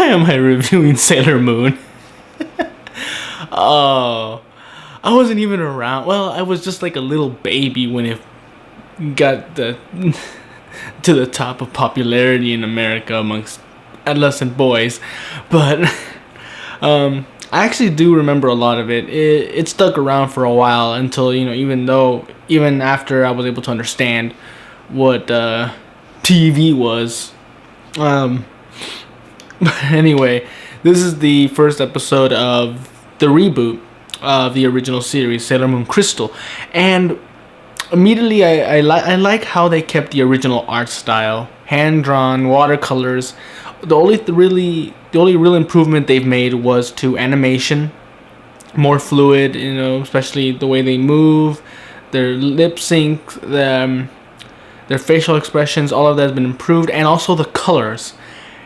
am I reviewing Sailor Moon? Oh, I wasn't even around. Well, I was just like a little baby when it got to the top of popularity in America amongst adolescent boys. But I actually do remember a lot of it. It stuck around for a while until, even after I was able to understand what TV was. But anyway, this is the first episode of the reboot of the original series, Sailor Moon Crystal, and immediately I like how they kept the original art style, hand drawn watercolors. The only real improvement they've made was to animation, more fluid, especially the way they move, their lip sync, their facial expressions. All of that has been improved, and also the colors.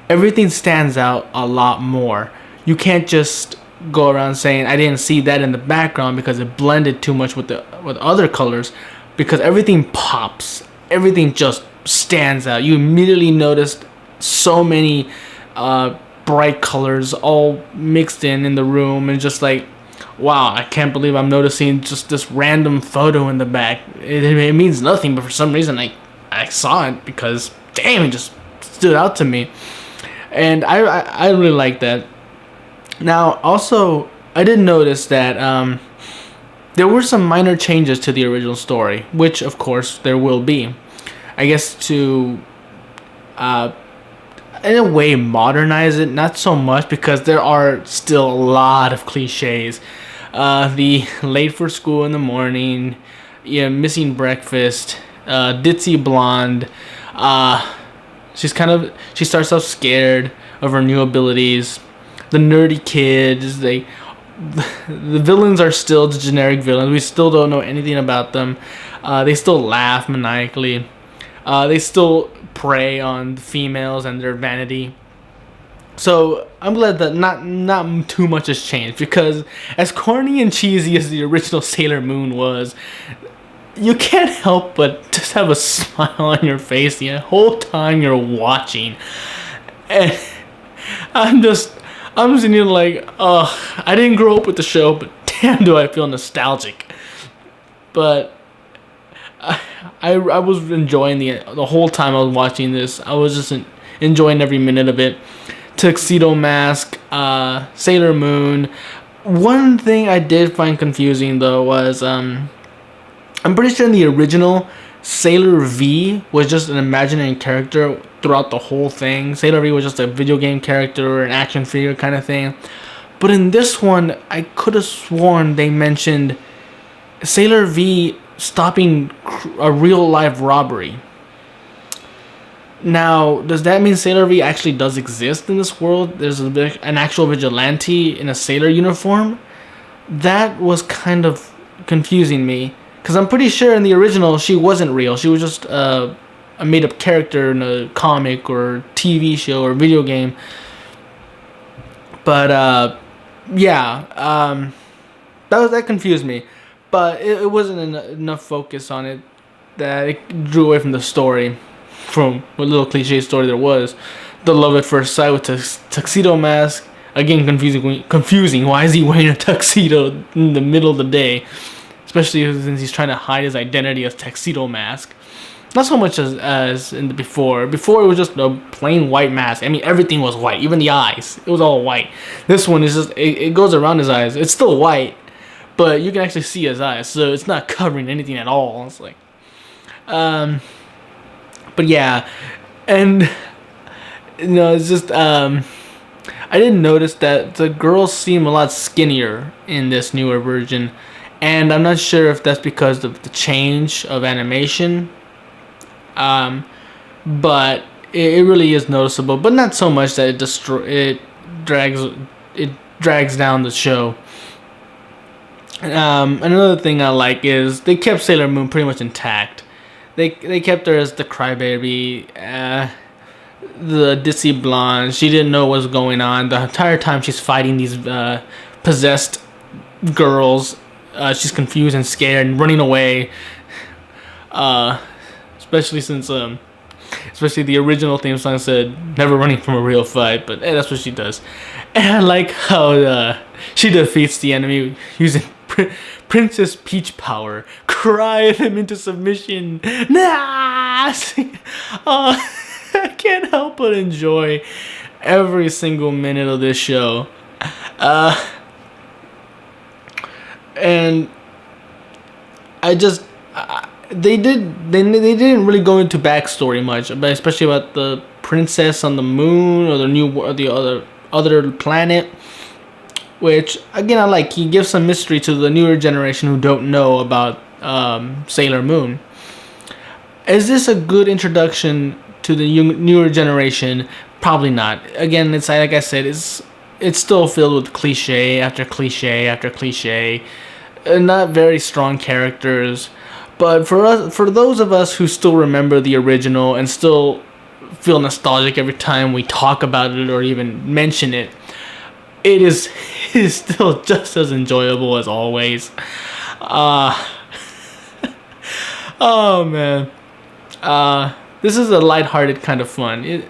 Everything stands out a lot more. You can't just go around saying I didn't see that in the background because it blended too much with other colors, because everything pops. Everything just stands out. You immediately noticed so many bright colors all mixed in the room, and just like, wow, I can't believe I'm noticing just this random photo in the back. It means nothing, but for some reason I saw it because damn, it just stood out to me. And I really like that. Now, also, I did notice that there were some minor changes to the original story, which, of course, there will be. I guess to, in a way, modernize it, not so much, because there are still a lot of cliches. The late for school in the morning, missing breakfast, ditzy blonde, she starts off scared of her new abilities. The nerdy kids, the villains are still the generic villains. We still don't know anything about them. They still laugh maniacally. They still prey on the females and their vanity. So I'm glad that not too much has changed, because as corny and cheesy as the original Sailor Moon was, you can't help but just have a smile on your face the whole time you're watching. And I'm sitting here like, I didn't grow up with the show, but damn, do I feel nostalgic. But I was enjoying the whole time I was watching this. I was just enjoying every minute of it. Tuxedo Mask, Sailor Moon. One thing I did find confusing though was I'm pretty sure in the original, Sailor V was just an imaginary character throughout the whole thing. Sailor V was just a video game character or an action figure kind of thing. But in this one, I could have sworn they mentioned Sailor V stopping a real life robbery. Now, does that mean Sailor V actually does exist in this world? There's an actual vigilante in a sailor uniform? That was kind of confusing me, because I'm pretty sure in the original she wasn't real. She was just a made-up character in a comic or TV show or video game. But that confused me. But it wasn't enough focus on it that it drew away from the story, from what little cliche story there was. The love at first sight with Tuxedo Mask. Again, confusing. Why is he wearing a tuxedo in the middle of the day? Especially since he's trying to hide his identity as Tuxedo Mask. Not so much as in the before. Before, it was just a plain white mask. I mean, everything was white. Even the eyes. It was all white. This one is just, it goes around his eyes. It's still white, but you can actually see his eyes. So it's not covering anything at all. It's like, but yeah. And, it's just, I didn't notice that the girls seem a lot skinnier in this newer version. And I'm not sure if that's because of the change of animation. But it really is noticeable, but not so much that it drags down the show. Another thing I like is they kept Sailor Moon pretty much intact. They kept her as the crybaby, the ditzy blonde. She didn't know what was going on the entire time. She's fighting these possessed girls. She's confused and scared and running away. Especially since Especially the original theme song said, "Never running from a real fight," but hey, that's what she does. And I like how she defeats the enemy using Princess Peach power, crying him into submission. Nah! I can't help but enjoy every single minute of this show. And I just they didn't really go into backstory much, but especially about the princess on the moon or the other planet, which again I like. He gives some mystery to the newer generation who don't know about Sailor Moon. Is this a good introduction to the newer generation? Probably not. Again, it's like I said, it's still filled with cliche after cliche after cliche, and not very strong characters. But for those of us who still remember the original and still feel nostalgic every time we talk about it or even mention it, it is still just as enjoyable as always. Oh man, this is a lighthearted kind of fun.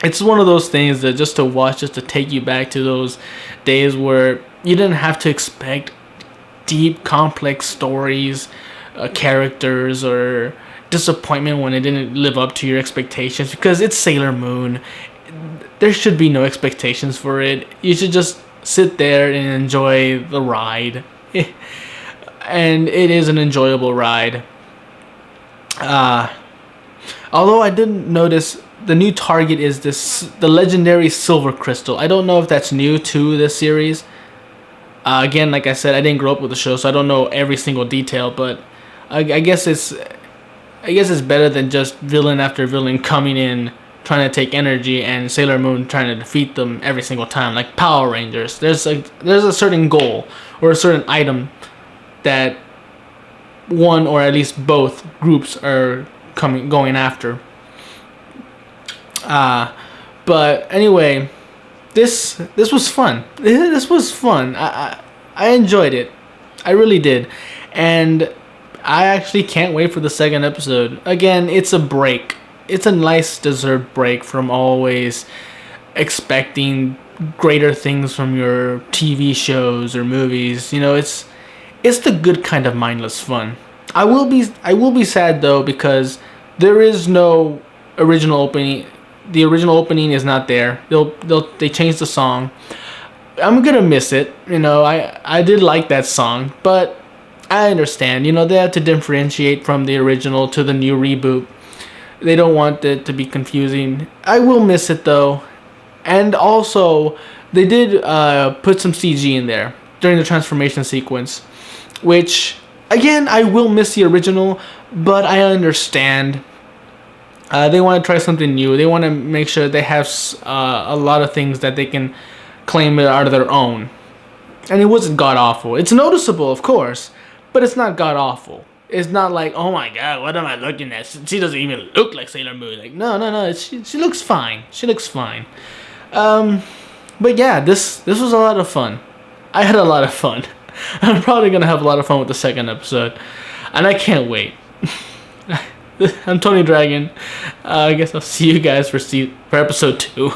It's one of those things that just to watch, just to take you back to those days where you didn't have to expect deep, complex stories, characters, or disappointment when it didn't live up to your expectations, because it's Sailor Moon. There should be no expectations for it. You should just sit there and enjoy the ride. And it is an enjoyable ride. Although I didn't notice, the new target is the legendary Silver Crystal. I don't know if that's new to this series. Again, like I said, I didn't grow up with the show, so I don't know every single detail. But I guess it's better than just villain after villain coming in trying to take energy and Sailor Moon trying to defeat them every single time, like Power Rangers. There's a certain goal or a certain item that one or at least both groups are going after. But anyway, this was fun. This was fun. I enjoyed it. I really did. And I actually can't wait for the second episode. Again, it's a break. It's a nice deserved break from always expecting greater things from your TV shows or movies. You know, it's the good kind of mindless fun. I will be sad though, because there is no original opening. The original opening is not there. They changed the song. I'm gonna miss it. You know, I did like that song, but I understand. You know, they have to differentiate from the original to the new reboot. They don't want it to be confusing. I will miss it though, and also they did put some CG in there during the transformation sequence, which again I will miss the original, but I understand. They want to try something new. They want to make sure they have a lot of things that they can claim are their own. And it wasn't god-awful. It's noticeable, of course, but it's not god-awful. It's not like, oh my god, what am I looking at? She doesn't even look like Sailor Moon. Like, no. She looks fine. She looks fine. But yeah, this was a lot of fun. I had a lot of fun. I'm probably going to have a lot of fun with the second episode. And I can't wait. I'm Tony Dragon. I guess I'll see you guys for episode 2.